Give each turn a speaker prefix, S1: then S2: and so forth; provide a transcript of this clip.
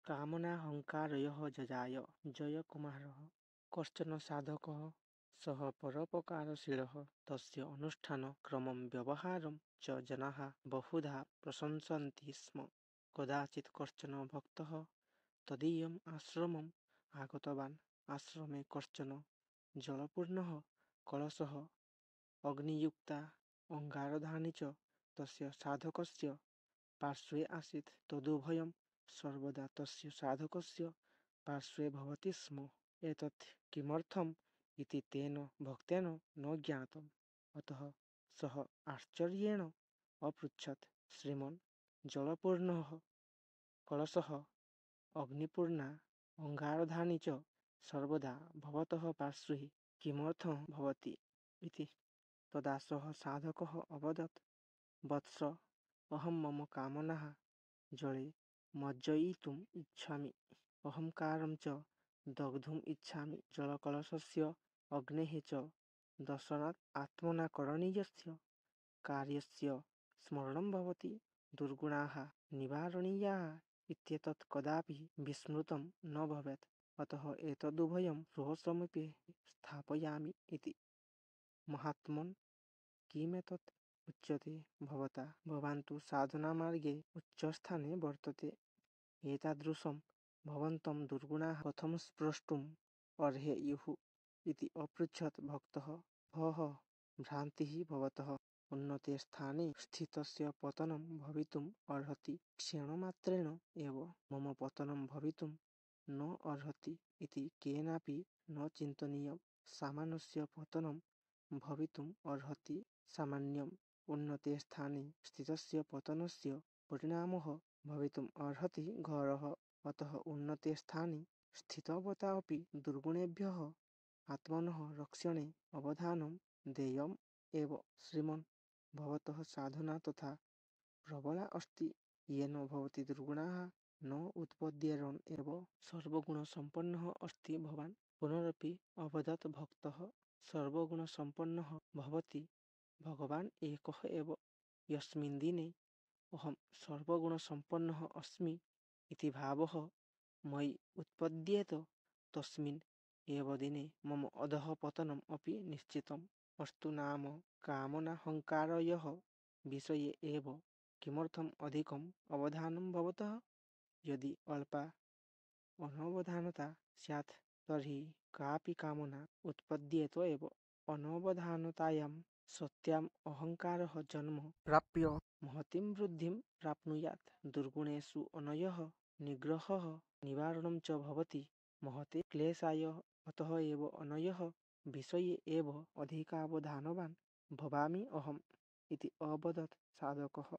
S1: कामनाहङ्कारयोः जजाय जयकुमारः कश्चन साधकः सः परोपकारशीलः तस्य अनुष्ठानक्रमं व्यवहारं च जनाः बहुधा प्रशंसन्ति स्म। कदाचित् कश्चन भक्तः तदीयम् आश्रमम् आगतवान्। आश्रमे कश्चन जलपूर्णः कलशः अग्नियुक्ता अङ्गारधानि च तस्य साधकस्य पार्श्वे आसीत्। तदुभयं सर्वदा तस्य साधकस्य पार्श्वे भवति स्म। एतत् किमर्थम् इति तेन भक्तेन न ज्ञातम्। अतः सः आश्चर्येण अपृच्छत्, श्रीमन्, जलपूर्णः कलशः अग्निपूर्णा अङ्गारधानि च सर्वदा भवतः पार्श्वे किमर्थं भवति इति। तदा सः साधकः अवदत्, वत्स, अहं मम कामनाः जले मज्जयितुम् इच्छामि, अहङ्कारं च दग्धुम् इच्छामि। जलकलशस्य अग्नेः च दर्शनात् आत्मना करणीयस्य कार्यस्य स्मरणं भवति, दुर्गुणाः निवारणीयाः इत्येतत् कदापि विस्मृतं न भवेत्। अतः एतदुभयं स्वसमीपे स्थापयामि इति। महात्मन्, किमेतत् उच्यते भवता? भवान् तु साधनामार्गे उच्चस्थाने वर्तते। एतादृशं भवन्तं दुर्गुणाः कथं स्प्रष्टुम् अर्हेयुः इति अपृच्छत् भक्तः। भः, भ्रान्तिः भवतः। उन्नते स्थाने स्थितस्य पतनं भवितुम् अर्हति। क्षणमात्रेण एव मम पतनं भवितुं न अर्हति इति केनापि न चिन्तनीयम्। सामान्यस्य पतनं भवितुम् अर्हति सामान्यम्। उन्नते स्थाने स्थितस्य पतनस्य परिणामः भवितुम् अर्हति घोरः। अतः उन्नते स्थाने स्थितवता अपि दुर्गुणेभ्यः आत्मनः रक्षणे अवधानं देयम् एव। श्रीमन्, भवतः साधना तथा प्रबला अस्ति येन भवति दुर्गुणाः न उत्पद्येरन् एव। सर्वगुणसम्पन्नः अस्ति भवान्। पुनरपि अवदत् भक्तः, सर्वगुणसम्पन्नः भवति भगवान् एकः एव। यस्मिन् दिने अहं सर्वगुणसम्पन्नः अस्मि इति भावः मयि उत्पद्येत, तस्मिन् एव दिने मम अधः पतनम् अपि निश्चितम्। अस्तु नाम कामनाहङ्कारयोः विषये एव किमर्थम् अधिकम् अवधानं भवतः? यदि अल्पा अनवधानता स्यात् तर्हि कापि कामना उत्पद्येत एव। अनवधानतायां सत्याम् अहङ्कारः जन्म प्राप्य महतीं वृद्धिं प्राप्नुयात्। दुर्गुणेषु अनयः निग्रहः निवारणं च भवति महते क्लेशाय। अतः एव अनयः विषये एव अधिकावधानवान् भवामि अहम् इति अवदत् साधकः।